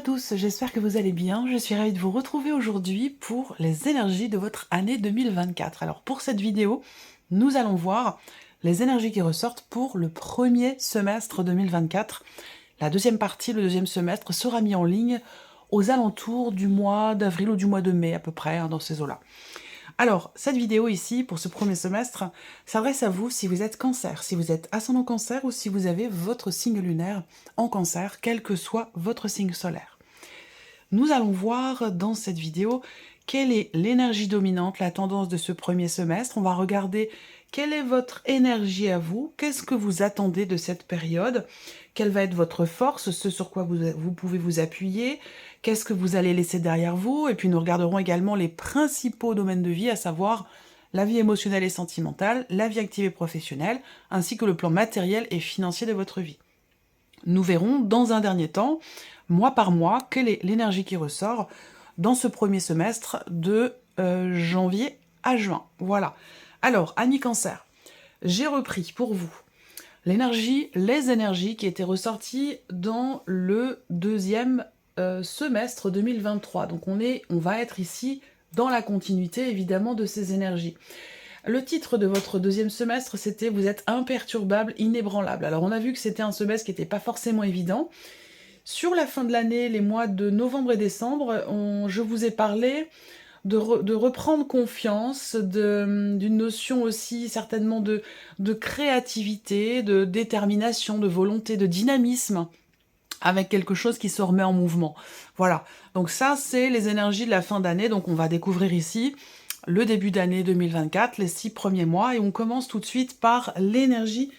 tous, j'espère que vous allez bien. Je suis ravie de vous retrouver aujourd'hui pour les énergies de votre année 2024. Alors pour cette vidéo, nous allons voir les énergies qui ressortent pour le premier semestre 2024. La deuxième partie, le deuxième semestre, sera mis en ligne aux alentours du mois d'avril ou du mois de mai à peu près, dans ces eaux-là. Alors, cette vidéo ici, pour ce premier semestre, s'adresse à vous si vous êtes cancer, si vous êtes ascendant cancer ou si vous avez votre signe lunaire en cancer, quel que soit votre signe solaire. Nous allons voir dans cette vidéo quelle est l'énergie dominante, la tendance de ce premier semestre. On va regarder quelle est votre énergie à vous, qu'est-ce que vous attendez de cette période, quelle va être votre force, ce sur quoi vous pouvez vous appuyer, qu'est-ce que vous allez laisser derrière vous, et puis nous regarderons également les principaux domaines de vie, à savoir la vie émotionnelle et sentimentale, la vie active et professionnelle, ainsi que le plan matériel et financier de votre vie. Nous verrons dans un dernier temps, mois par mois, quelle est l'énergie qui ressort dans ce premier semestre de janvier à juin. Voilà. Alors, amis cancer, j'ai repris pour vous les énergies qui étaient ressorties dans le deuxième semestre 2023. Donc on va être ici dans la continuité évidemment de ces énergies. Le titre de votre deuxième semestre, c'était « Vous êtes imperturbable, inébranlable ». Alors on a vu que c'était un semestre qui n'était pas forcément évident. Sur la fin de l'année, les mois de novembre et décembre, je vous ai parlé de reprendre confiance, d'une notion aussi certainement de créativité, de détermination, de volonté, de dynamisme, avec quelque chose qui se remet en mouvement. Voilà, donc ça c'est les énergies de la fin d'année, donc on va découvrir ici le début d'année 2024, les 6 premiers mois, et on commence tout de suite par l'énergie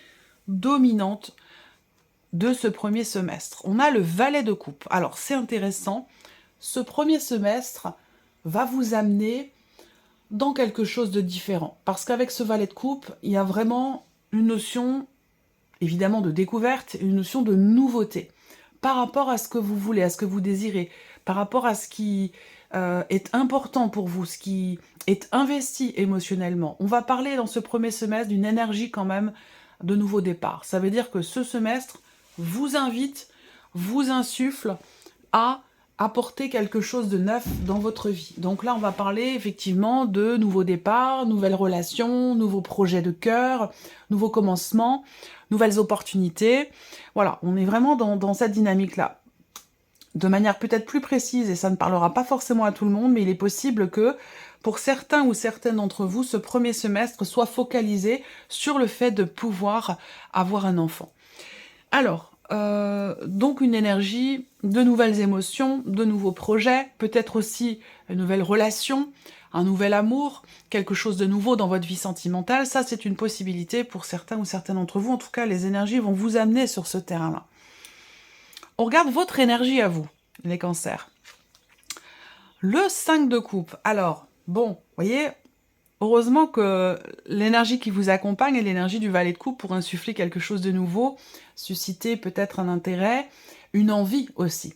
dominante de ce premier semestre. On a le valet de coupe. Alors c'est intéressant, ce premier semestre va vous amener dans quelque chose de différent. Parce qu'avec ce valet de coupe, il y a vraiment une notion, évidemment, de découverte, une notion de nouveauté. Par rapport à ce que vous voulez, à ce que vous désirez, par rapport à ce qui est important pour vous, ce qui est investi émotionnellement. On va parler dans ce premier semestre d'une énergie quand même de nouveau départ. Ça veut dire que ce semestre vous invite, vous insuffle à apporter quelque chose de neuf dans votre vie. Donc là, on va parler effectivement de nouveaux départs, nouvelles relations, nouveaux projets de cœur, nouveaux commencements, nouvelles opportunités. Voilà, on est vraiment dans cette dynamique-là. De manière peut-être plus précise, et ça ne parlera pas forcément à tout le monde, mais il est possible que pour certains ou certaines d'entre vous, ce premier semestre soit focalisé sur le fait de pouvoir avoir un enfant. Alors, donc une énergie, de nouvelles émotions, de nouveaux projets, peut-être aussi une nouvelle relation, un nouvel amour, quelque chose de nouveau dans votre vie sentimentale. Ça, c'est une possibilité pour certains ou certaines d'entre vous. En tout cas, les énergies vont vous amener sur ce terrain-là. On regarde votre énergie à vous, les cancers. Le 5 de coupe. Alors, bon, vous voyez, heureusement que l'énergie qui vous accompagne est l'énergie du valet de coupe pour insuffler quelque chose de nouveau, susciter peut-être un intérêt, une envie aussi.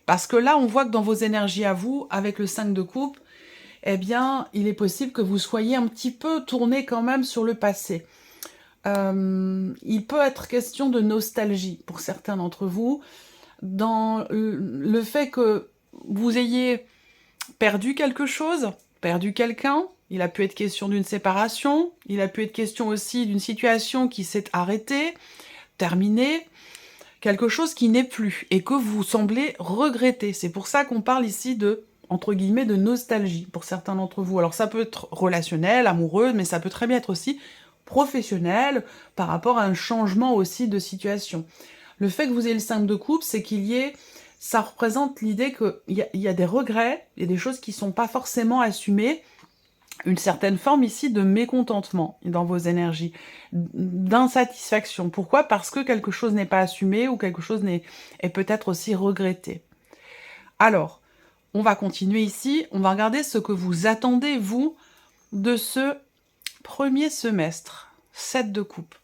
Parce que là, on voit que dans vos énergies à vous, avec le 5 de coupe, eh bien, il est possible que vous soyez un petit peu tourné quand même sur le passé. Il peut être question de nostalgie pour certains d'entre vous, dans le fait que vous ayez perdu quelque chose, perdu quelqu'un. Il a pu être question d'une séparation, il a pu être question aussi d'une situation qui s'est arrêtée, terminée, quelque chose qui n'est plus, et que vous semblez regretter. C'est pour ça qu'on parle ici de, entre guillemets, de nostalgie, pour certains d'entre vous. Alors ça peut être relationnel, amoureux, mais ça peut très bien être aussi professionnel, par rapport à un changement aussi de situation. Le fait que vous ayez le 5 de coupe, c'est ça représente l'idée qu'il y a des regrets, il y a des choses qui ne sont pas forcément assumées, une certaine forme ici de mécontentement dans vos énergies, d'insatisfaction. Pourquoi? Parce que quelque chose n'est pas assumé ou quelque chose est peut-être aussi regretté. Alors, on va continuer ici, on va regarder ce que vous attendez, vous, de ce premier semestre, 7 de coupe.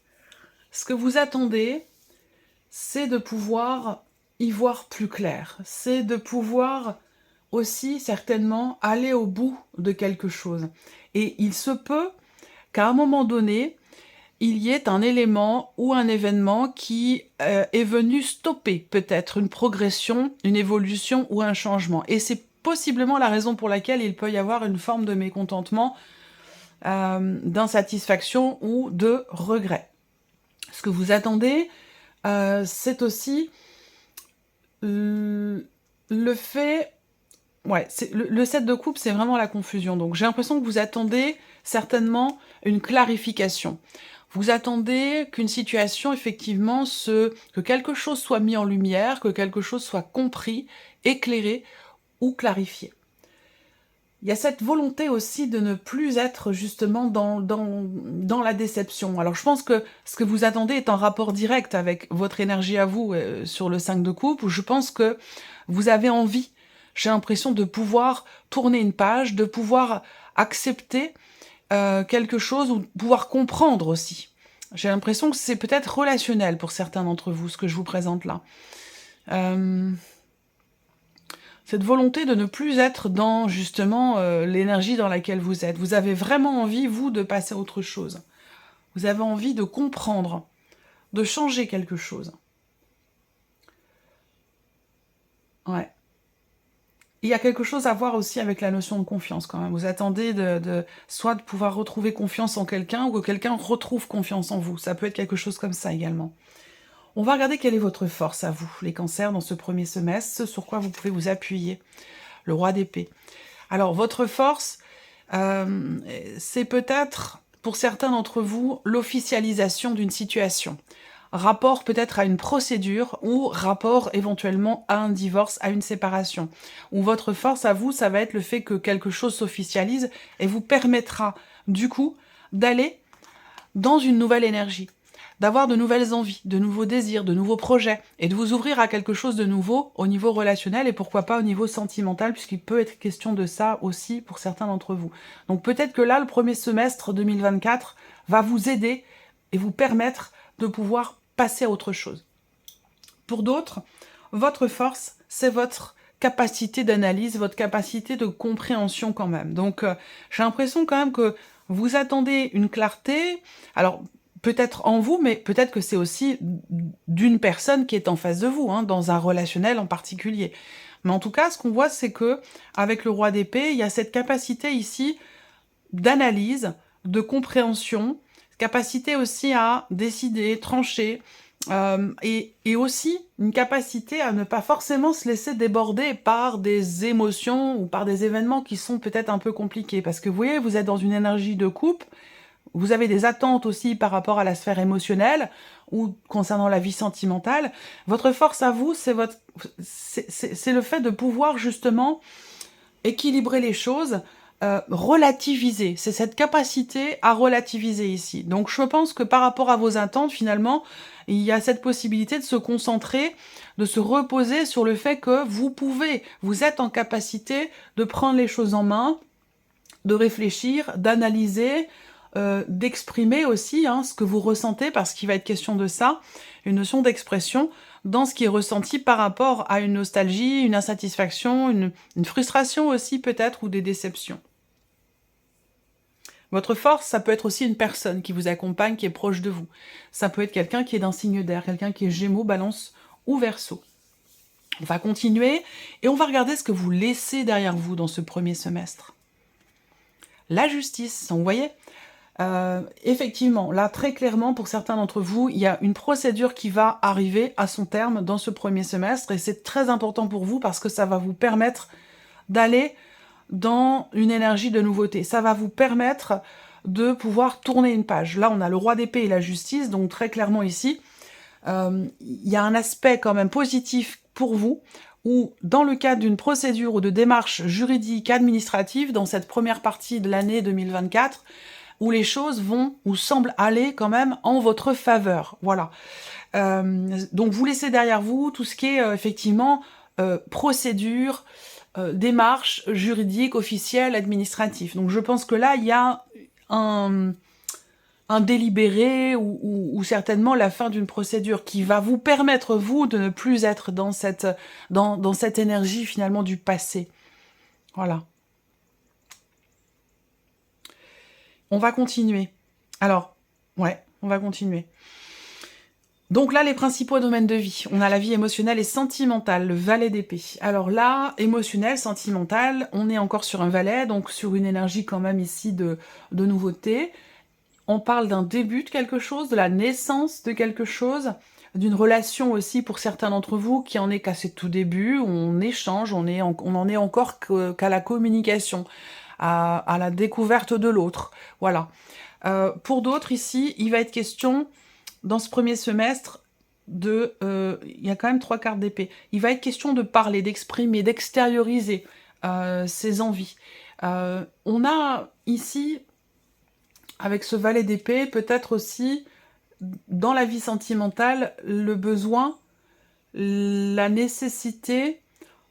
Ce que vous attendez, c'est de pouvoir y voir plus clair, c'est de pouvoir aussi certainement aller au bout de quelque chose. Et il se peut qu'à un moment donné, il y ait un élément ou un événement qui est venu stopper peut-être une progression, une évolution ou un changement. Et c'est possiblement la raison pour laquelle il peut y avoir une forme de mécontentement, d'insatisfaction ou de regret. Ce que vous attendez, c'est aussi le fait... Ouais, le 7 de coupe, c'est vraiment la confusion. Donc j'ai l'impression que vous attendez certainement une clarification. Vous attendez qu'une situation, effectivement, que quelque chose soit mis en lumière, que quelque chose soit compris, éclairé ou clarifié. Il y a cette volonté aussi de ne plus être justement dans la déception. Alors je pense que ce que vous attendez est en rapport direct avec votre énergie à vous sur le 5 de coupe, où je pense que vous avez envie, j'ai l'impression de pouvoir tourner une page, de pouvoir accepter quelque chose ou de pouvoir comprendre aussi. J'ai l'impression que c'est peut-être relationnel pour certains d'entre vous, ce que je vous présente là. Cette volonté de ne plus être dans, justement, l'énergie dans laquelle vous êtes. Vous avez vraiment envie, vous, de passer à autre chose. Vous avez envie de comprendre, de changer quelque chose. Ouais. Il y a quelque chose à voir aussi avec la notion de confiance, quand même. Vous attendez soit de pouvoir retrouver confiance en quelqu'un, ou que quelqu'un retrouve confiance en vous. Ça peut être quelque chose comme ça, également. On va regarder quelle est votre force à vous, les cancers, dans ce premier semestre, ce sur quoi vous pouvez vous appuyer. Le roi d'épée. Alors, votre force, c'est peut-être, pour certains d'entre vous, l'officialisation d'une situation. Rapport peut-être à une procédure ou rapport éventuellement à un divorce, à une séparation. Ou votre force à vous, ça va être le fait que quelque chose s'officialise et vous permettra, du coup, d'aller dans une nouvelle énergie, d'avoir de nouvelles envies, de nouveaux désirs, de nouveaux projets, et de vous ouvrir à quelque chose de nouveau au niveau relationnel et pourquoi pas au niveau sentimental, puisqu'il peut être question de ça aussi pour certains d'entre vous. Donc peut-être que là, le premier semestre 2024 va vous aider et vous permettre de pouvoir passer à autre chose. Pour d'autres, votre force, c'est votre capacité d'analyse, votre capacité de compréhension quand même. Donc j'ai l'impression quand même que vous attendez une clarté, alors peut-être en vous, mais peut-être que c'est aussi d'une personne qui est en face de vous, hein, dans un relationnel en particulier. Mais en tout cas, ce qu'on voit, c'est que avec le roi d'épée, il y a cette capacité ici d'analyse, de compréhension, capacité aussi à décider, trancher, et aussi une capacité à ne pas forcément se laisser déborder par des émotions ou par des événements qui sont peut-être un peu compliqués. Parce que vous voyez, vous êtes dans une énergie de couple, vous avez des attentes aussi par rapport à la sphère émotionnelle ou concernant la vie sentimentale. Votre force à vous, c'est le fait de pouvoir justement équilibrer les choses, relativiser. C'est cette capacité à relativiser ici. Donc je pense que par rapport à vos attentes, finalement, il y a cette possibilité de se concentrer, de se reposer sur le fait que vous êtes en capacité de prendre les choses en main, de réfléchir, d'analyser, d'exprimer aussi ce que vous ressentez, parce qu'il va être question de ça, une notion d'expression dans ce qui est ressenti par rapport à une nostalgie, une insatisfaction, une frustration aussi peut-être, ou des déceptions. Votre force, ça peut être aussi une personne qui vous accompagne, qui est proche de vous. Ça peut être quelqu'un qui est d'un signe d'air, quelqu'un qui est Gémeaux, Balance ou Verseau. On va continuer et on va regarder ce que vous laissez derrière vous dans ce premier semestre. La justice, vous voyez, effectivement, là, très clairement, pour certains d'entre vous, il y a une procédure qui va arriver à son terme dans ce premier semestre, et c'est très important pour vous parce que ça va vous permettre d'aller dans une énergie de nouveauté. Ça va vous permettre de pouvoir tourner une page. Là, on a le roi d'épée et la justice, donc très clairement ici, il y a un aspect quand même positif pour vous, où dans le cadre d'une procédure ou de démarche juridique, administrative, dans cette première partie de l'année 2024, où les choses vont ou semblent aller quand même en votre faveur. Voilà. Donc vous laissez derrière vous tout ce qui est effectivement procédure, démarche juridique, officielle, administrative. Donc je pense que là, il y a un délibéré ou certainement la fin d'une procédure qui va vous permettre, vous, de ne plus être dans cette énergie finalement du passé. Voilà. On va continuer. Alors, ouais, On va continuer. Donc là, les principaux domaines de vie. On a la vie émotionnelle et sentimentale, le valet d'épée. Alors là, émotionnel, sentimental, on est encore sur un valet, donc sur une énergie quand même ici de nouveauté. On parle d'un début de quelque chose, de la naissance de quelque chose, d'une relation aussi pour certains d'entre vous qui en est qu'à ses tout débuts, où on échange, on en est encore qu'à la communication, à la découverte de l'autre. Voilà. Pour d'autres ici, il va être question dans ce premier semestre, il y a quand même 3 cartes d'épée. Il va être question de parler, d'exprimer, d'extérioriser ses envies. On a ici, avec ce valet d'épée, peut-être aussi, dans la vie sentimentale, le besoin, la nécessité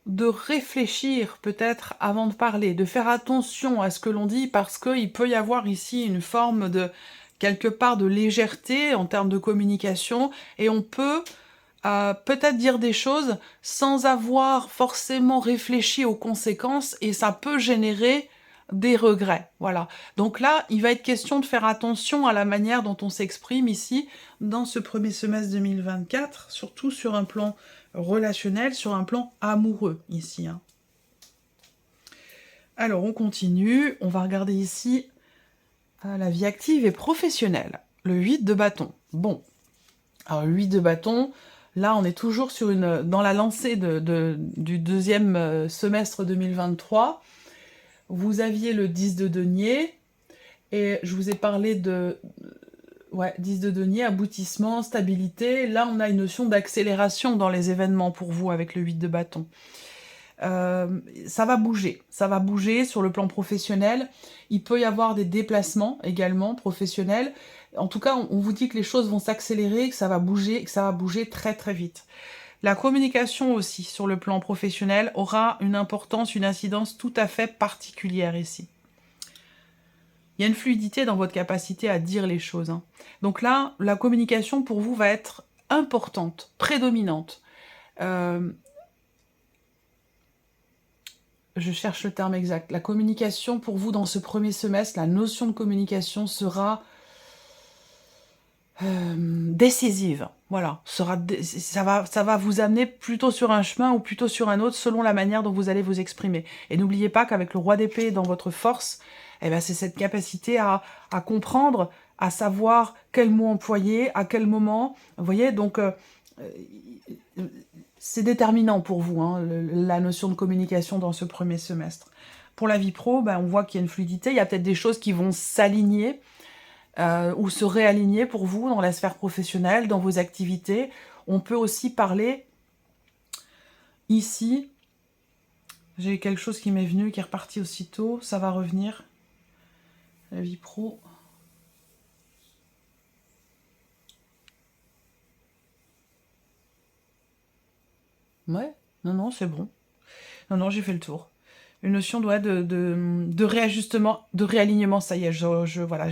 de réfléchir peut-être avant de parler, de faire attention à ce que l'on dit, parce qu'il peut y avoir ici une forme de quelque part de légèreté en termes de communication, et on peut peut-être dire des choses sans avoir forcément réfléchi aux conséquences, et ça peut générer des regrets. Voilà. Donc là, il va être question de faire attention à la manière dont on s'exprime ici, dans ce premier semestre 2024, surtout sur un plan relationnel, sur un plan amoureux, ici. Hein. Alors, on continue. On va regarder ici la vie active et professionnelle. Le 8 de bâton. Bon. Alors, le 8 de bâton, là, on est toujours dans la lancée du deuxième semestre 2023. Vous aviez le 10 de denier, et je vous ai parlé de 10 de denier, aboutissement, stabilité. Là, on a une notion d'accélération dans les événements pour vous avec le 8 de bâton. Ça va bouger sur le plan professionnel. Il peut y avoir des déplacements également professionnels. En tout cas, on vous dit que les choses vont s'accélérer, que ça va bouger très très vite. La communication aussi, sur le plan professionnel, aura une importance, une incidence tout à fait particulière ici. Il y a une fluidité dans votre capacité à dire les choses. Hein. Donc là, la communication pour vous va être importante, prédominante. Je cherche le terme exact. La communication pour vous dans ce premier semestre, la notion de communication sera décisive. Voilà, ça va vous amener plutôt sur un chemin ou plutôt sur un autre selon la manière dont vous allez vous exprimer. Et n'oubliez pas qu'avec le roi d'épée dans votre force, eh ben, c'est cette capacité à comprendre, à savoir quel mot employer, à quel moment. Vous voyez, donc c'est déterminant pour vous, hein, la notion de communication dans ce premier semestre. Pour la vie pro, ben, on voit qu'il y a une fluidité, il y a peut-être des choses qui vont s'aligner, ou se réaligner pour vous dans la sphère professionnelle, dans vos activités. On peut aussi parler ici, j'ai quelque chose qui m'est venu, qui est reparti aussitôt, ça va revenir. La vie pro. Ouais, non, c'est bon. Non, j'ai fait le tour. Une notion de réajustement, de réalignement, ça y est, voilà.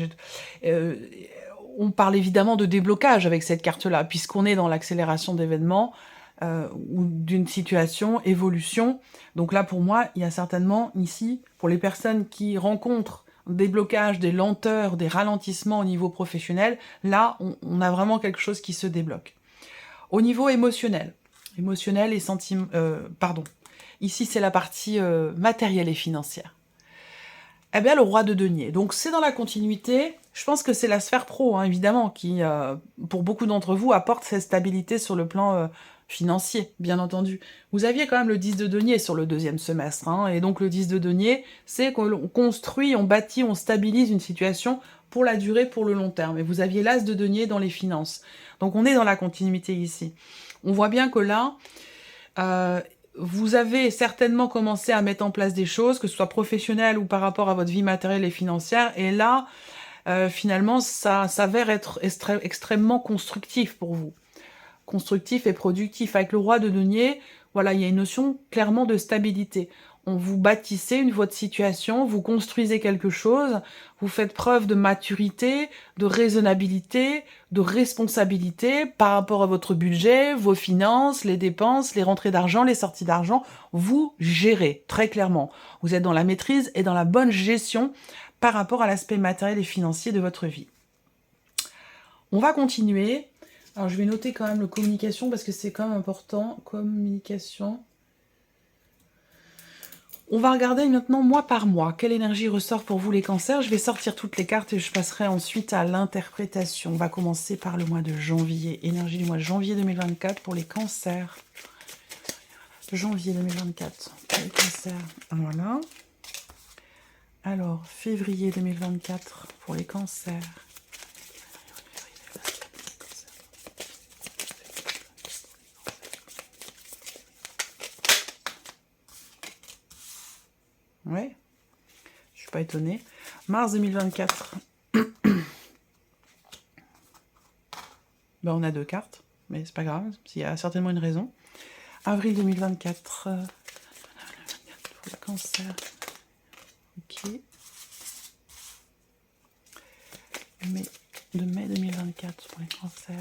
On parle évidemment de déblocage avec cette carte-là, puisqu'on est dans l'accélération d'événements ou d'une situation, évolution. Donc là, pour moi, il y a certainement ici, pour les personnes qui rencontrent des blocages, des lenteurs, des ralentissements au niveau professionnel, là, on a vraiment quelque chose qui se débloque. Au niveau émotionnel et pardon. Ici, c'est la partie matérielle et financière. Eh bien, le roi de denier. Donc, c'est dans la continuité. Je pense que c'est la sphère pro, hein, évidemment, qui, pour beaucoup d'entre vous, apporte cette stabilité sur le plan financier, bien entendu. Vous aviez quand même le 10 de denier sur le deuxième semestre. Hein, et donc, le 10 de denier, c'est qu'on construit, on bâtit, on stabilise une situation pour la durée, pour le long terme. Et vous aviez l'as de denier dans les finances. Donc, on est dans la continuité ici. On voit bien que là... vous avez certainement commencé à mettre en place des choses, que ce soit professionnel ou par rapport à votre vie matérielle et financière, et là, finalement, ça s'avère être extrêmement constructif pour vous. Constructif et productif. Avec le roi de denier, voilà, il y a une notion clairement de stabilité. Vous bâtissez votre situation, vous construisez quelque chose, vous faites preuve de maturité, de raisonnabilité, de responsabilité par rapport à votre budget, vos finances, les dépenses, les rentrées d'argent, les sorties d'argent. Vous gérez, très clairement. Vous êtes dans la maîtrise et dans la bonne gestion par rapport à l'aspect matériel et financier de votre vie. On va continuer. Alors, je vais noter quand même le communication parce que c'est quand même important. Communication. On va regarder maintenant mois par mois. Quelle énergie ressort pour vous les cancers? Je vais sortir toutes les cartes et je passerai ensuite à l'interprétation. On va commencer par le mois de janvier. Énergie du mois de janvier 2024 pour les cancers. Janvier 2024 pour les cancers. Voilà. Alors, février 2024 pour les cancers. Ouais, je suis pas étonnée. Mars 2024. Ben, on a 2 cartes, mais c'est pas grave, il y a certainement une raison. Avril 2024. Pour le cancer. Ok. De mai 2024 pour les cancers.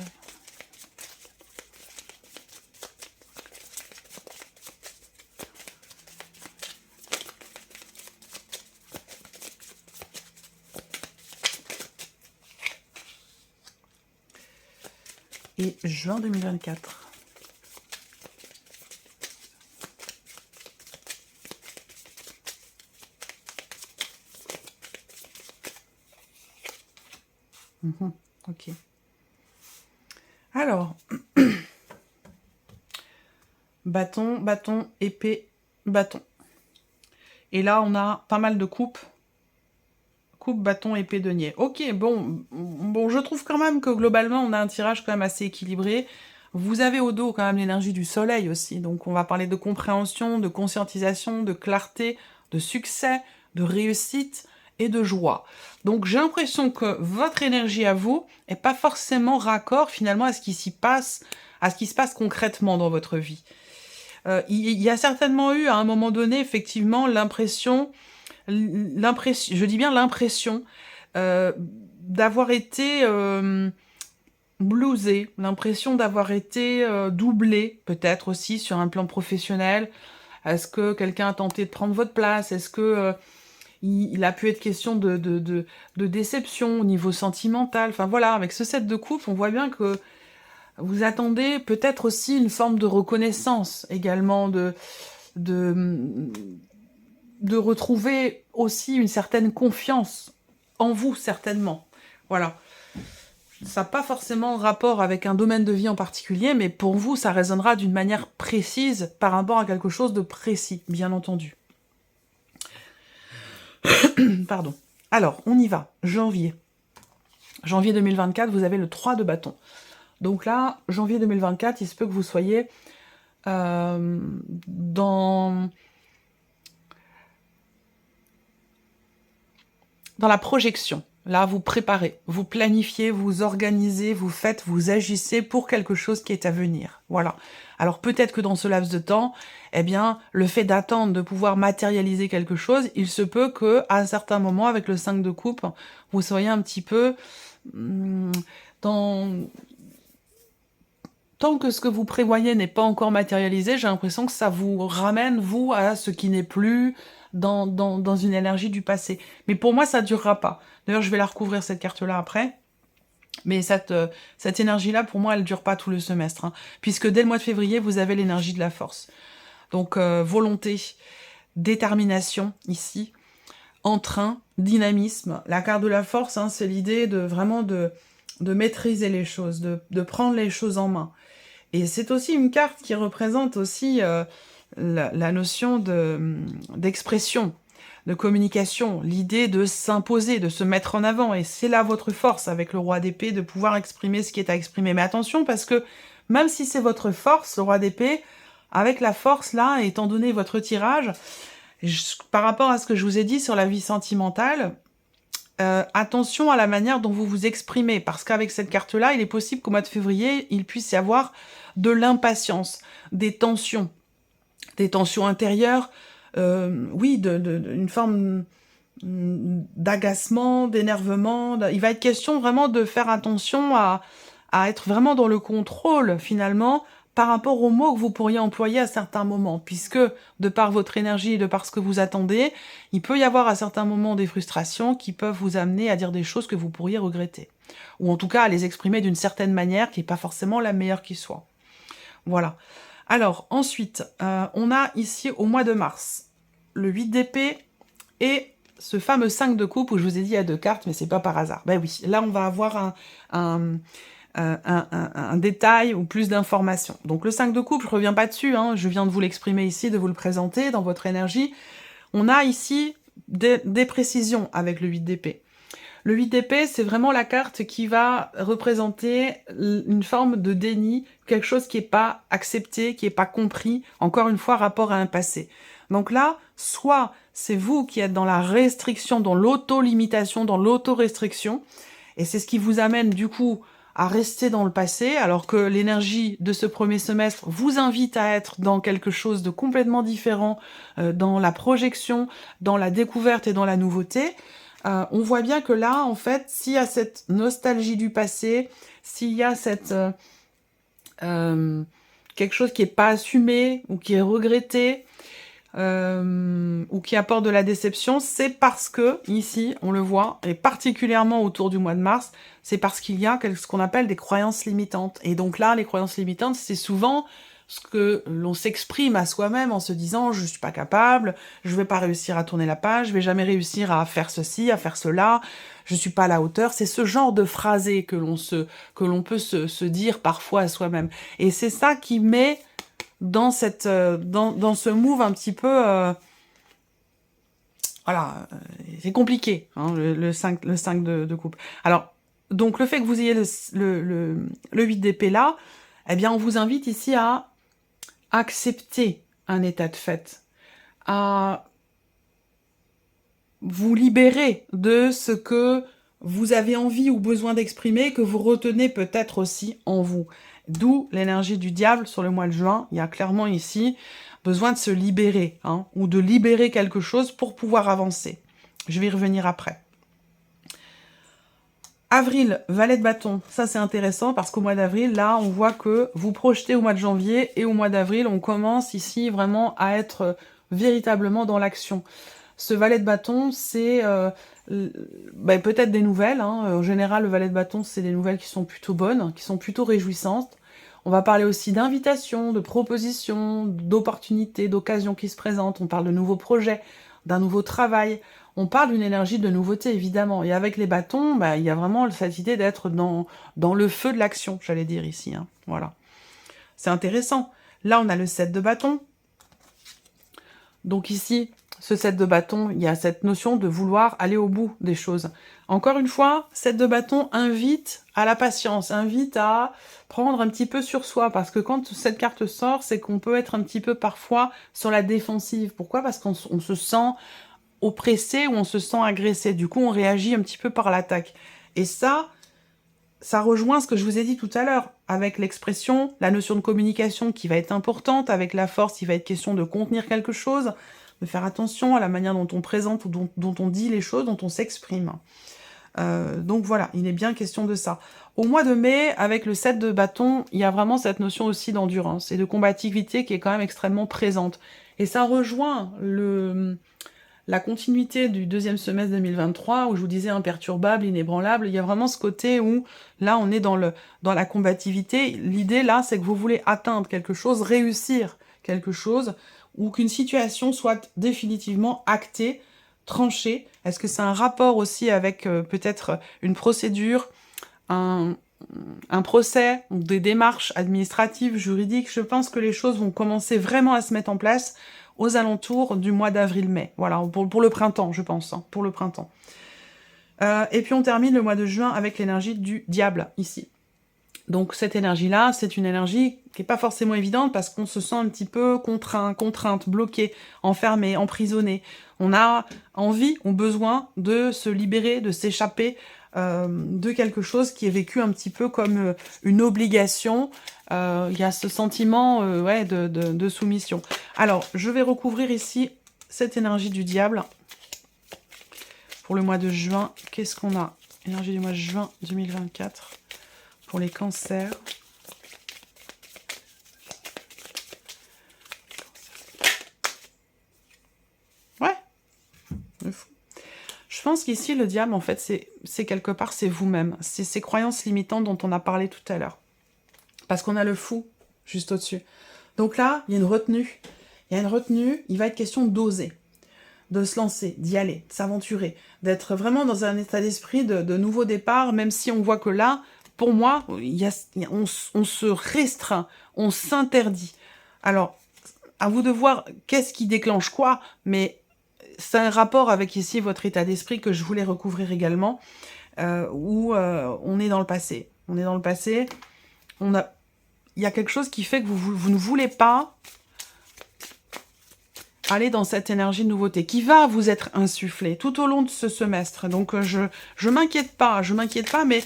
Et juin 2024. Ok. Alors, bâton, bâton, épée, bâton. Et là, on a pas mal de coupes. Coupe, bâton, épée, denier. Ok, bon, je trouve quand même que globalement, on a un tirage quand même assez équilibré. Vous avez au dos quand même l'énergie du soleil aussi. Donc, on va parler de compréhension, de conscientisation, de clarté, de succès, de réussite et de joie. Donc, j'ai l'impression que votre énergie à vous n'est pas forcément raccord finalement à ce qui s'y passe, à ce qui se passe concrètement dans votre vie. Il y a certainement eu à un moment donné, effectivement, l'impression, je dis bien l'impression, d'avoir été blousé, l'impression d'avoir été doublé, peut-être aussi sur un plan professionnel. Est-ce que quelqu'un a tenté de prendre votre place? Est-ce que il a pu être question de déception au niveau sentimental? Enfin voilà, avec ce set de coupe, on voit bien que vous attendez peut-être aussi une forme de reconnaissance également, de retrouver aussi une certaine confiance en vous, certainement. Voilà. Ça n'a pas forcément rapport avec un domaine de vie en particulier, mais pour vous, ça résonnera d'une manière précise par rapport à quelque chose de précis, bien entendu. Pardon. Alors, on y va. Janvier. Janvier 2024, vous avez le 3 de bâton. Donc là, janvier 2024, il se peut que vous soyez dans la projection. Là, vous préparez, vous planifiez, vous organisez, vous faites, vous agissez pour quelque chose qui est à venir. Voilà. Alors peut-être que dans ce laps de temps, eh bien, le fait d'attendre de pouvoir matérialiser quelque chose, il se peut que à un certain moment, avec le 5 de coupe, vous soyez un petit peu dans... Tant que ce que vous prévoyez n'est pas encore matérialisé, j'ai l'impression que ça vous ramène, vous, à ce qui n'est plus dans une énergie du passé. Mais pour moi, ça ne durera pas. D'ailleurs, je vais la recouvrir, cette carte-là, après. Mais cette énergie-là, pour moi, elle ne dure pas tout le semestre. Hein, puisque dès le mois de février, vous avez l'énergie de la force. Donc, volonté, détermination, ici, entrain, dynamisme. La carte de la force, hein, c'est l'idée de vraiment de maîtriser les choses, de prendre les choses en main. Et c'est aussi une carte qui représente aussi la notion d'expression, de communication, l'idée de s'imposer, de se mettre en avant. Et c'est là votre force avec le roi d'épée, de pouvoir exprimer ce qui est à exprimer. Mais attention, parce que même si c'est votre force, le roi d'épée, avec la force là, étant donné votre tirage, par rapport à ce que je vous ai dit sur la vie sentimentale, attention à la manière dont vous vous exprimez, parce qu'avec cette carte-là, il est possible qu'au mois de février, il puisse y avoir de l'impatience, des tensions intérieures, oui, une forme d'agacement, d'énervement. Il va être question vraiment de faire attention à être vraiment dans le contrôle, finalement, par rapport aux mots que vous pourriez employer à certains moments, puisque, de par votre énergie et de par ce que vous attendez, il peut y avoir à certains moments des frustrations qui peuvent vous amener à dire des choses que vous pourriez regretter. ou en tout cas à les exprimer d'une certaine manière qui n'est pas forcément la meilleure qui soit. Voilà. Alors, ensuite, on a ici au mois de mars, le 8 d'épée et ce fameux 5 de coupe où je vous ai dit il y a 2 cartes, mais c'est pas par hasard. Ben oui, là on va avoir un détail ou plus d'informations. Donc le 5 de coupe, je reviens pas dessus, hein, je viens de vous l'exprimer ici, de vous le présenter dans votre énergie. On a ici des précisions avec le 8 d'épée. Le 8 d'épée, c'est vraiment la carte qui va représenter une forme de déni, quelque chose qui n'est pas accepté, qui n'est pas compris, encore une fois, rapport à un passé. Donc là, soit c'est vous qui êtes dans la restriction, dans l'auto-limitation, dans l'auto-restriction, et c'est ce qui vous amène du coup à rester dans le passé, alors que l'énergie de ce premier semestre vous invite à être dans quelque chose de complètement différent, dans la projection, dans la découverte et dans la nouveauté. On voit bien que là, en fait, s'il y a cette nostalgie du passé, s'il y a cette quelque chose qui n'est pas assumé ou qui est regretté, ou qui apporte de la déception, c'est parce que, ici, on le voit, et particulièrement autour du mois de mars, c'est parce qu'il y a ce qu'on appelle des croyances limitantes. Et donc là, les croyances limitantes, c'est souvent ce que l'on s'exprime à soi-même en se disant « je suis pas capable, je vais pas réussir à tourner la page, je vais jamais réussir à faire ceci, à faire cela, je suis pas à la hauteur ». C'est ce genre de phrasé que l'on peut se dire parfois à soi-même. Et c'est ça qui met dans ce move un petit peu voilà, c'est compliqué, hein, le 5 de coupe. Alors, donc le fait que vous ayez le 8 d'épée là, eh bien on vous invite ici à accepter un état de fait, à vous libérer de ce que vous avez envie ou besoin d'exprimer, que vous retenez peut-être aussi en vous. D'où l'énergie du diable sur le mois de juin. Il y a clairement ici besoin de se libérer, hein, ou de libérer quelque chose pour pouvoir avancer. Je vais y revenir après. Avril, valet de bâton, ça c'est intéressant parce qu'au mois d'avril, là, on voit que vous projetez au mois de janvier et au mois d'avril, on commence ici vraiment à être véritablement dans l'action. Ce valet de bâton, c'est peut-être des nouvelles. Hein. En général, le valet de bâton, c'est des nouvelles qui sont plutôt bonnes, qui sont plutôt réjouissantes. On va parler aussi d'invitations, de propositions, d'opportunités, d'occasions qui se présentent. On parle de nouveaux projets, d'un nouveau travail. On parle d'une énergie de nouveauté, évidemment. Et avec les bâtons, il y a vraiment cette idée d'être dans le feu de l'action, j'allais dire ici. Hein. Voilà. C'est intéressant. Là, on a le 7 de bâton. Donc ici, ce 7 de bâton, il y a cette notion de vouloir aller au bout des choses. Encore une fois, 7 de bâton invite à la patience, invite à prendre un petit peu sur soi, parce que quand cette carte sort, c'est qu'on peut être un petit peu parfois sur la défensive. Pourquoi? Parce qu'on se sent oppressé ou on se sent agressé. Du coup, on réagit un petit peu par l'attaque. Et ça rejoint ce que je vous ai dit tout à l'heure, avec l'expression, la notion de communication qui va être importante, avec la force, il va être question de contenir quelque chose, de faire attention à la manière dont on présente ou dont on dit les choses, dont on s'exprime. Donc voilà, il est bien question de ça. Au mois de mai, avec le 7 de bâton, il y a vraiment cette notion aussi d'endurance et de combativité qui est quand même extrêmement présente. Et ça rejoint la continuité du deuxième semestre 2023, où je vous disais imperturbable, inébranlable. Il y a vraiment ce côté où, là, on est dans la combativité. L'idée, là, c'est que vous voulez atteindre quelque chose, réussir quelque chose, ou qu'une situation soit définitivement actée, tranchée. Est-ce que c'est un rapport aussi avec peut-être une procédure, un procès, des démarches administratives, juridiques? Je pense que les choses vont commencer vraiment à se mettre en place aux alentours du mois d'avril-mai. Voilà, pour le printemps, je pense, hein, pour le printemps. Et puis on termine le mois de juin avec l'énergie du diable, ici. Donc cette énergie-là, c'est une énergie qui n'est pas forcément évidente parce qu'on se sent un petit peu contrainte, bloqué, enfermé, emprisonné. On a envie, on a besoin de se libérer, de s'échapper de quelque chose qui est vécu un petit peu comme une obligation. Il y a ce sentiment de soumission. Alors, je vais recouvrir ici cette énergie du diable pour le mois de juin. Qu'est-ce qu'on a? Énergie du mois de juin 2024 pour les cancers. Ouais, je pense qu'ici, le diable, en fait, c'est quelque part, c'est vous-même. C'est ces croyances limitantes dont on a parlé tout à l'heure. Parce qu'on a le fou juste au-dessus. Donc là, il y a une retenue. Il y a une retenue, il va être question d'oser, de se lancer, d'y aller, de s'aventurer, d'être vraiment dans un état d'esprit de nouveau départ, même si on voit que là, pour moi, on se restreint, on s'interdit. Alors, à vous de voir qu'est-ce qui déclenche quoi, mais c'est un rapport avec ici votre état d'esprit que je voulais recouvrir également, où on est dans le passé. On est dans le passé, il y a quelque chose qui fait que vous ne voulez pas aller dans cette énergie de nouveauté qui va vous être insufflée tout au long de ce semestre. Donc je m'inquiète pas, mais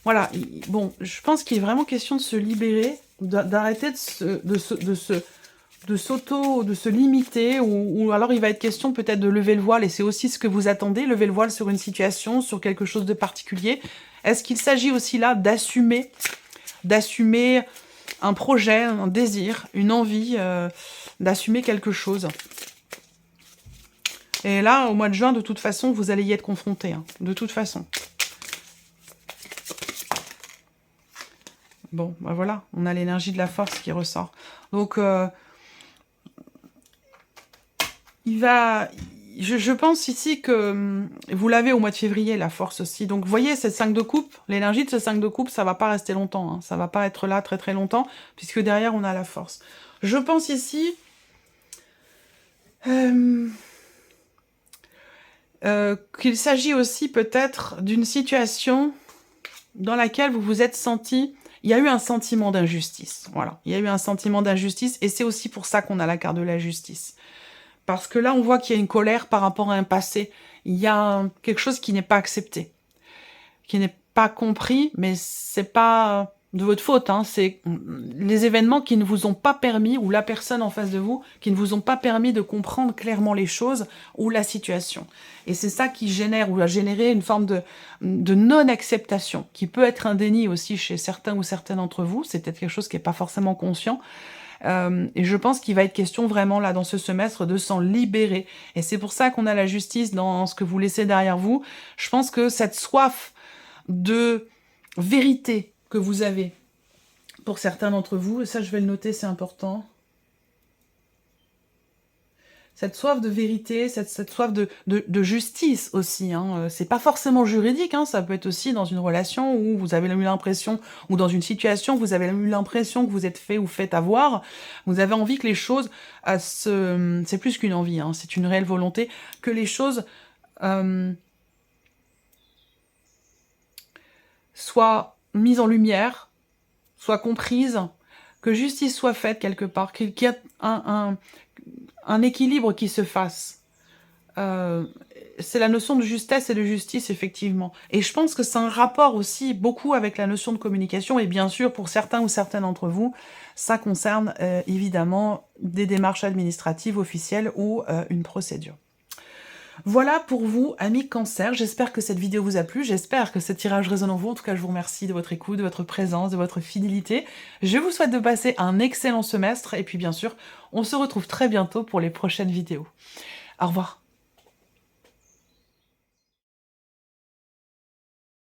voilà, bon, je pense qu'il est vraiment question de se libérer, d'arrêter de se limiter, ou alors il va être question peut-être de lever le voile, et c'est aussi ce que vous attendez, lever le voile sur une situation, sur quelque chose de particulier. Est-ce qu'il s'agit aussi là d'assumer un projet, un désir, une envie, d'assumer quelque chose? Et là, au mois de juin, de toute façon, vous allez y être confronté, hein, de toute façon. Bon, ben voilà, on a l'énergie de la force qui ressort. Donc, je pense ici que vous l'avez au mois de février, la force aussi. Donc, vous voyez, cette 5 de coupe, l'énergie de ce 5 de coupe, ça va pas rester longtemps. Hein. Ça va pas être là très très longtemps, puisque derrière, on a la force. Je pense ici qu'il s'agit aussi peut-être d'une situation dans laquelle vous vous êtes senti... Il y a eu un sentiment d'injustice. Voilà, il y a eu un sentiment d'injustice, et c'est aussi pour ça qu'on a la carte de la justice. Parce que là, on voit qu'il y a une colère par rapport à un passé. Il y a quelque chose qui n'est pas accepté, qui n'est pas compris, mais c'est pas de votre faute. Hein. C'est les événements qui ne vous ont pas permis, ou la personne en face de vous, qui ne vous ont pas permis de comprendre clairement les choses ou la situation. Et c'est ça qui génère, ou a généré une forme de non-acceptation, qui peut être un déni aussi chez certains ou certaines d'entre vous. C'est peut-être quelque chose qui n'est pas forcément conscient. Et je pense qu'il va être question vraiment là dans ce semestre de s'en libérer. Et c'est pour ça qu'on a la justice dans ce que vous laissez derrière vous. Je pense que cette soif de vérité que vous avez pour certains d'entre vous, et ça je vais le noter, c'est important. Cette soif de vérité, cette soif de justice aussi. Hein. C'est pas forcément juridique, hein, ça peut être aussi dans une relation où vous avez eu l'impression, ou dans une situation où vous avez eu l'impression que vous êtes fait ou fait avoir. Vous avez envie que les choses, c'est plus qu'une envie, hein, c'est une réelle volonté, que les choses soient mises en lumière, soient comprises, que justice soit faite quelque part, qu'il y ait un équilibre qui se fasse. C'est la notion de justesse et de justice, effectivement. Et je pense que c'est un rapport aussi beaucoup avec la notion de communication, et bien sûr, pour certains ou certaines d'entre vous, ça concerne évidemment des démarches administratives officielles ou une procédure. Voilà pour vous, amis Cancer. J'espère que cette vidéo vous a plu, j'espère que ce tirage résonne en vous. En tout cas, je vous remercie de votre écoute, de votre présence, de votre fidélité. Je vous souhaite de passer un excellent semestre, et puis bien sûr, on se retrouve très bientôt pour les prochaines vidéos. Au revoir.